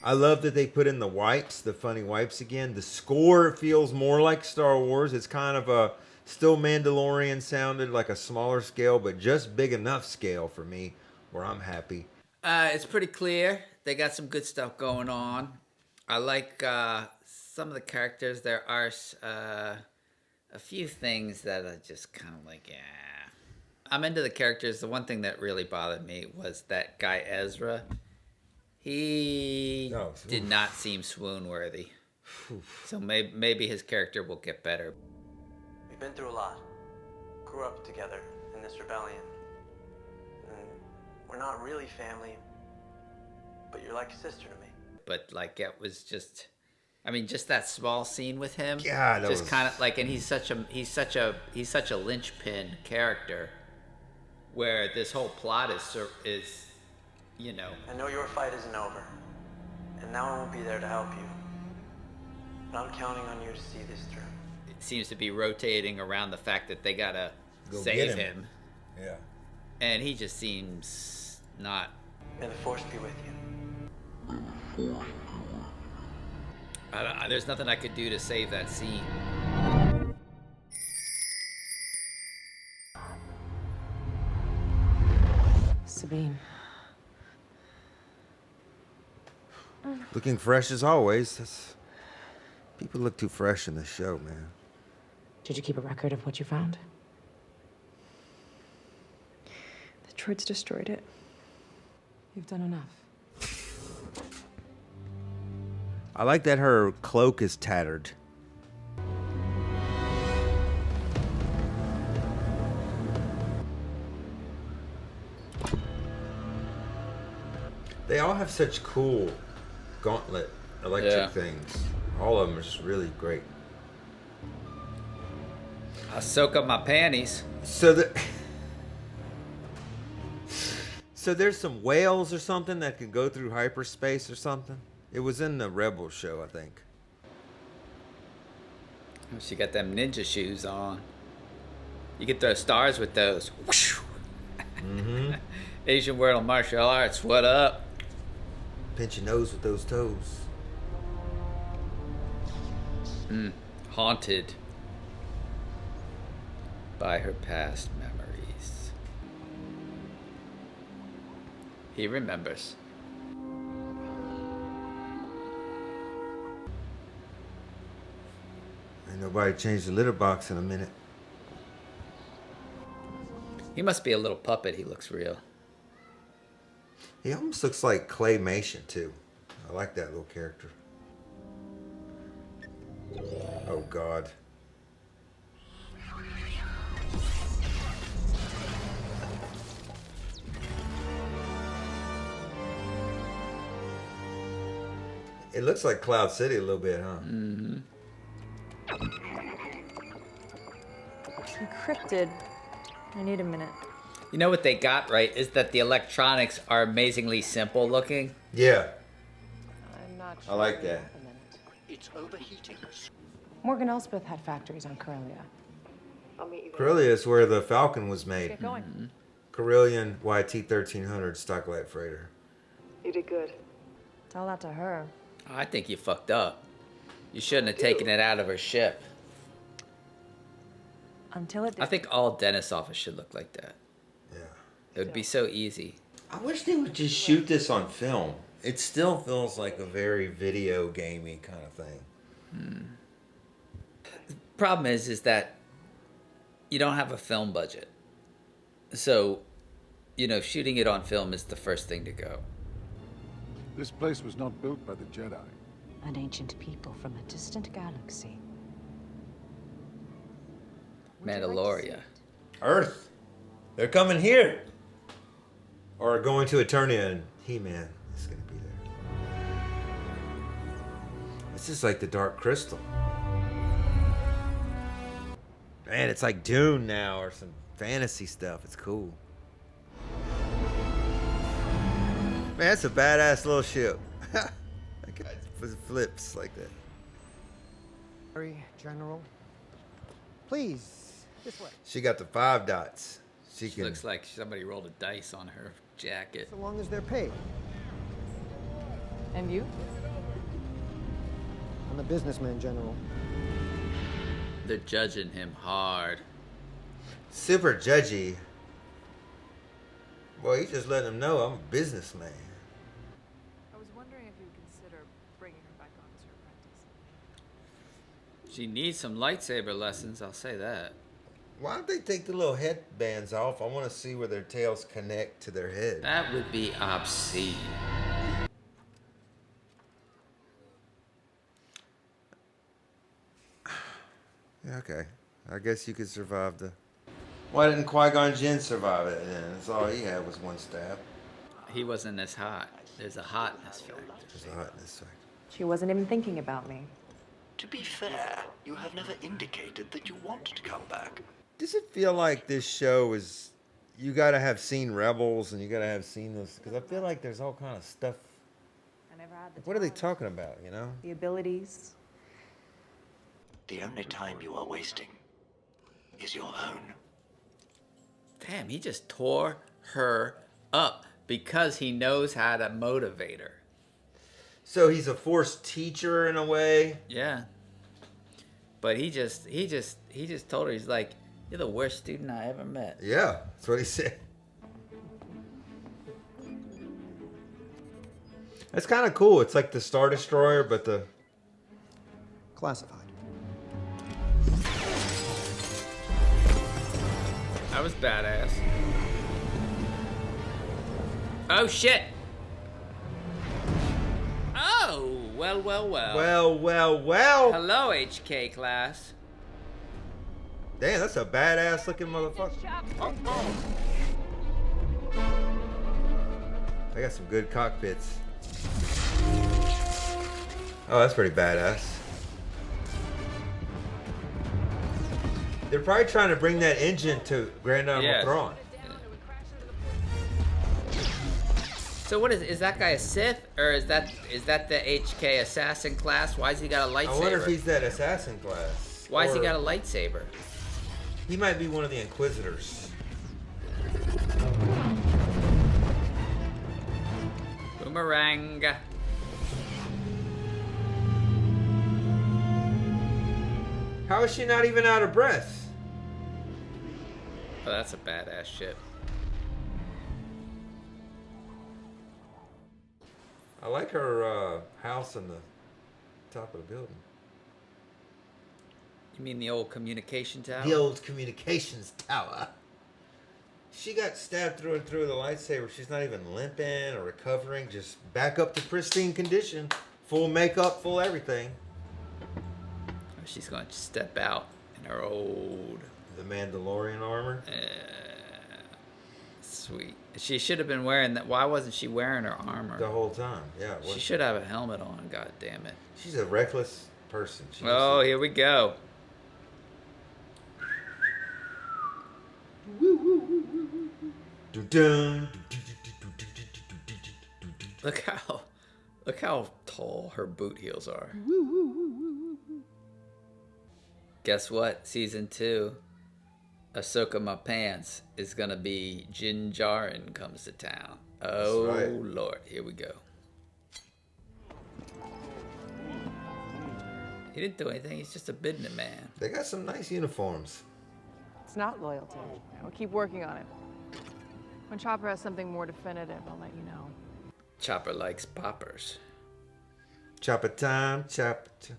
I love that they put in the wipes, the funny wipes again. The score feels more like Star Wars. It's kind of a still Mandalorian sounded, like a smaller scale, but just big enough scale for me where I'm happy. It's pretty clear. They got some good stuff going on. I like some of the characters. There are a few things that are just kind of like, yeah. I'm into the characters. The one thing that really bothered me was that guy Ezra. He did not seem swoon worthy. So maybe his character will get better. We've been through a lot. Grew up together in this rebellion. And we're not really family, but you're like a sister to me. But like it was just, I mean, just that small scene with him. Yeah, that just was... kind of like, and he's such a linchpin character, where this whole plot is, you know. I know your fight isn't over, and now I won't be there to help you. But I'm counting on you to see this through. It seems to be rotating around the fact that they gotta Go save get him. Yeah. And he just seems not. May the Force be with you. There's nothing I could do to save that scene. Sabine. Looking fresh as always. People look too fresh in this show, man. Did you keep a record of what you found? The droids destroyed it. You've done enough. I like that her cloak is tattered. They all have such cool gauntlet electric things. All of them are just really great. I soak up my panties. So there's some whales or something that can go through hyperspace or something. It was in the Rebel show, I think. She got them ninja shoes on. You can throw stars with those. Mm-hmm. Asian world martial arts, what up? Pinch your nose with those toes. Haunted by her past memories. He remembers. Ain't nobody changed the litter box in a minute. He must be a little puppet. He looks real. He almost looks like claymation too. I like that little character. Oh God. It looks like Cloud City a little bit, huh? Mm-hmm. Encrypted. I need a minute. You know what they got right is that the electronics are amazingly simple looking. Yeah. I'm not I like that. It's overheating. Morgan Elspeth had factories on Corellia. I'll meet you there. Corellia is where the Falcon was made. Get going. Mm-hmm. Corellian YT-1300 stocklight freighter. You did good. Tell that to her. I think you fucked up. You shouldn't have taken it out of her ship. Until it did. I think all dentist office should look like that. Yeah. It would be so easy. I wish they would just shoot this on film. It still feels like a very video gamey kind of thing. The problem is that you don't have a film budget. So, you know, shooting it on film is the first thing to go. This place was not built by the Jedi. An ancient people from a distant galaxy. Mandaloria. Earth. They're coming here. Or going to Eternia, and He-Man is going to be there. This is like the Dark Crystal. Man, it's like Dune now or some fantasy stuff. It's cool. Man, that's a badass little ship. Like it flips like that. Sorry, General. Please, this way. She got the 5 dots. She She can. looks like somebody rolled a dice on her jacket. So long as they're paid. And you? I'm a businessman, General. They're judging him hard. Super judgy. Boy, you just letting him know I'm a businessman. I was wondering if you would consider bringing her back on as your apprentice. She needs some lightsaber lessons, I'll say that. Why don't they take the little headbands off? I want to see where their tails connect to their head. That would be obscene. Yeah, okay. I guess you could survive the... Why didn't Qui-Gon Jinn survive it then? That's all he had was one stab. He wasn't as hot. There's a hotness factor. There's a hotness factor. She wasn't even thinking about me. To be fair, you have never indicated that you want to come back. Does it feel like this show is... You gotta have seen Rebels and you gotta have seen this... Because I feel like there's all kind of stuff... I never had the What are they talent, talking about, you know? the abilities. The only time you are wasting is your own. Damn, he just tore her up because he knows how to motivate her. So he's a Force teacher in a way? Yeah. But he just told her, he's like, you're the worst student I ever met. Yeah, that's what he said. That's kind of cool. It's like the Star Destroyer, but the... Classified. That was badass. Oh, shit. Oh, well. Well. Hello, HK class. Damn, that's a badass looking motherfucker. They got some good cockpits. Oh, that's pretty badass. They're probably trying to bring that engine to Grand Admiral Thrawn. So what is that guy a Sith or is that the HK assassin class? Why's he got a lightsaber? I wonder if he's that assassin class. Why's he Or got a lightsaber? He might be one of the Inquisitors. Boomerang. How is she not even out of breath? Oh, that's a badass ship. I like her house on the top of the building. You mean the old communication tower? The old communications tower. She got stabbed through and through with a lightsaber. She's not even limping or recovering. Just back up to pristine condition. Full makeup, full everything. She's going to step out in her old... The Mandalorian armor. Sweet. She should have been wearing that. Why wasn't she wearing her armor? The whole time, yeah. She should have a helmet on, god damn it. She's a reckless person. Oh, here we go. Look how tall her boot heels are. Guess what? Season 2, Ahsoka My Pants is gonna be Din Djarin comes to town. Oh right. Lord, here we go. He didn't do anything. He's just a business man. They got some nice uniforms. It's not loyalty. We'll keep working on it. When Chopper has something more definitive, I'll let you know. Chopper likes poppers. Chopper time, chopper time.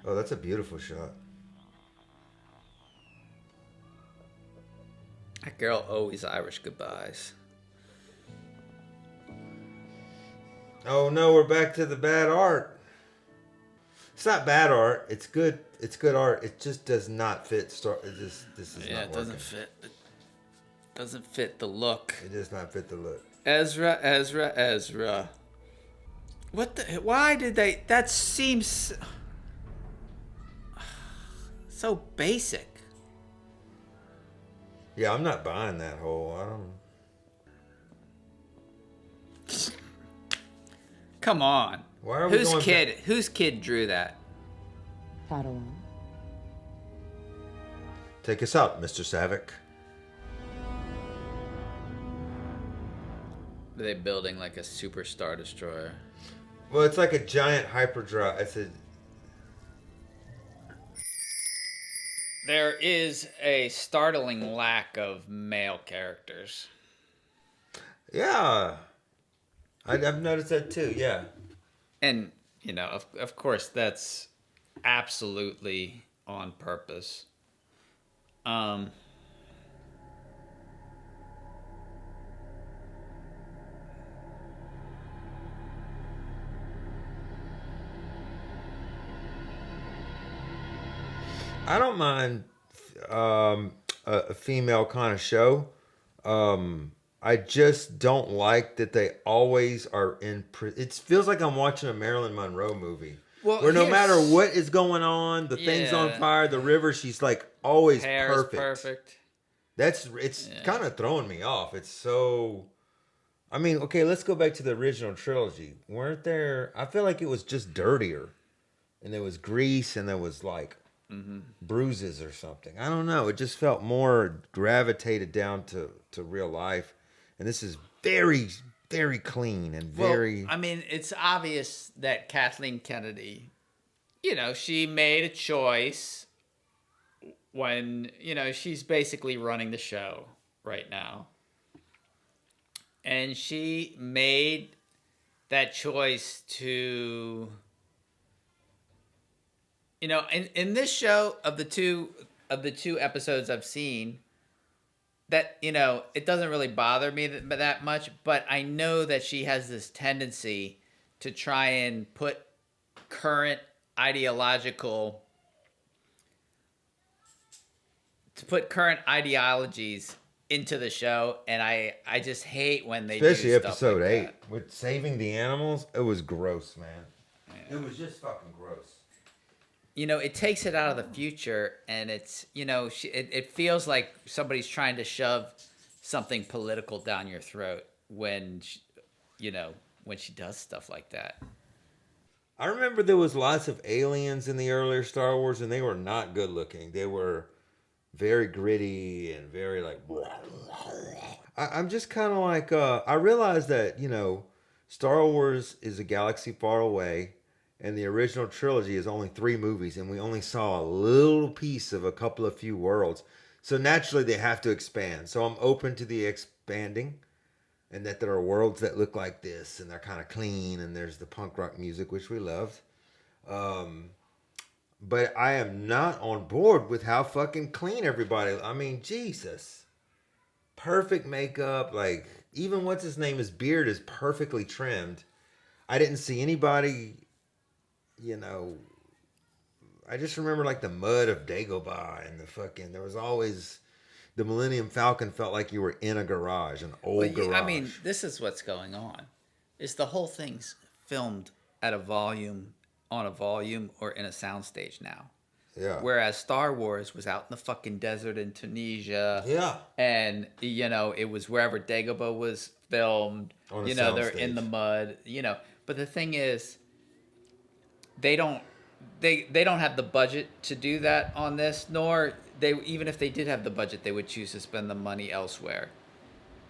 Oh, that's a beautiful shot. That girl always Irish goodbyes. Oh no, we're back to the bad art. It's not bad art. It's good. It's good art. It just does not fit. This is not it doesn't working. fit. It doesn't fit the look. It does not fit the look. Ezra. What the? Why did they? That seems so basic. Yeah, I'm not buying that whole. I don't. Come on. Why are we Whose going kid? back? Whose kid drew that? Padawan. Take us out, Mr. Savick. Are they building like a super Star Destroyer? Well, it's like a giant hyperdrive. There is a startling lack of male characters. Yeah. I've noticed that too, yeah. And, you know, of course, that's absolutely on purpose. I don't mind a female kind of show. I just don't like that they always are in. It feels like I'm watching a Marilyn Monroe movie. Well, where no matter what is going on, the thing's on fire, the river, she's like always hair perfect. Is perfect. It's kind of throwing me off. It's so. I mean, okay, let's go back to the original trilogy. Weren't there? I feel like it was just dirtier, and there was grease, and there was like bruises or something. I don't know. It just felt more gravitated down to real life, and this is very, very clean and very. Well, I mean, it's obvious that Kathleen Kennedy, you know, she made a choice when, you know, she's basically running the show right now. And she made that choice to, you know, in this show of the two episodes I've seen, that, you know, it doesn't really bother me that much, but I know that she has this tendency to try and put current ideologies into the show, and I just hate when they especially do stuff episode like 8 that. with saving the animals. It was gross, man. Yeah. It was just fucking gross. You know, it takes it out of the future, and it's, you know, it feels like somebody's trying to shove something political down your throat when when she does stuff like that. I remember there was lots of aliens in the earlier Star Wars, and they were not good looking. They were very gritty and very like. I'm just kind of like I realized that, you know, Star Wars is a galaxy far away, and the original trilogy is only 3 movies, and we only saw a little piece of a couple of few worlds. So naturally, they have to expand. So I'm open to the expanding, and that there are worlds that look like this, and they're kind of clean, and there's the punk rock music, which we loved. But I am not on board with how fucking clean everybody. I mean, Jesus. Perfect makeup. Like, even what's his name, his beard is perfectly trimmed. I didn't see anybody, you know. I just remember like the mud of Dagobah and the fucking. There was always. The Millennium Falcon felt like you were in a garage, an old garage. I mean, this is what's going on. Is the whole thing's filmed at a volume, on a volume, or in a soundstage now. Yeah. Whereas Star Wars was out in the fucking desert in Tunisia. Yeah. And, you know, it was wherever Dagobah was filmed. On a you know, they're soundstage. in the mud. You know, but the thing is, they don't have the budget to do that on this, nor even if they did have the budget, they would choose to spend the money elsewhere,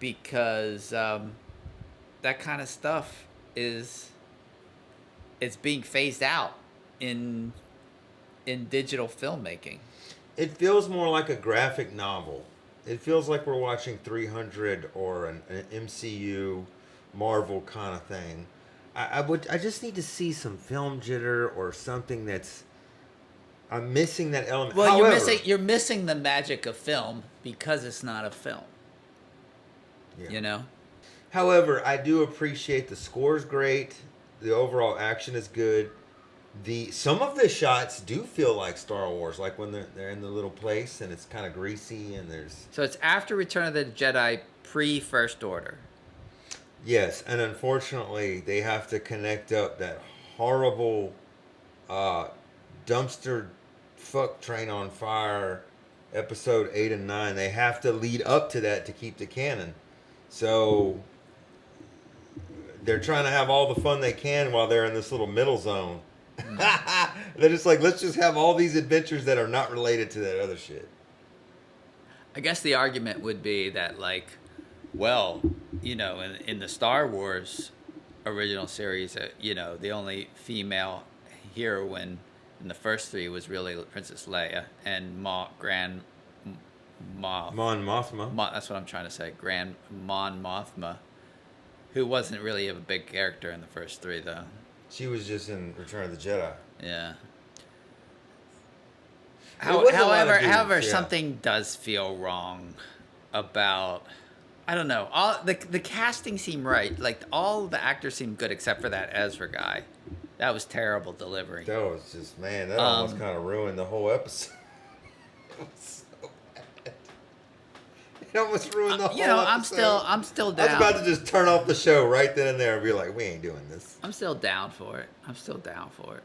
because that kind of stuff it's being phased out in digital filmmaking. It feels more like a graphic novel. It feels like we're watching 300 or an MCU Marvel kind of thing. I just need to see some film jitter or something that's. I'm missing that element. Well, However, you're missing the magic of film because it's not a film. Yeah. You know. However, I do appreciate the score's great. The overall action is good. Some of the shots do feel like Star Wars, like when they're in the little place and it's kind of greasy and there's. So it's after Return of the Jedi, pre-First Order. Yes, and unfortunately, they have to connect up that horrible dumpster fuck train on fire episode 8 and 9. They have to lead up to that to keep the canon. So they're trying to have all the fun they can while they're in this little middle zone. They're just like, let's just have all these adventures that are not related to that other shit. I guess the argument would be that, like, well, in the Star Wars original series, the only female heroine in the first three was really Princess Leia and Grand Moff. Mon Mothma. That's what I'm trying to say. Grand Mon Mothma, who wasn't really a big character in the first three, though. She was just in Return of the Jedi. Yeah. There was a lot of dudes, However, yeah. something does feel wrong about. I don't know. All the casting seemed right. Like all the actors seemed good except for that Ezra guy. That was terrible delivery. That was just, man, that almost kind of ruined the whole episode. It was so bad. It almost ruined the whole episode. I'm still I was down. about to just turn off the show right then and there and be like, we ain't doing this. I'm still down for it. I'm still down for it.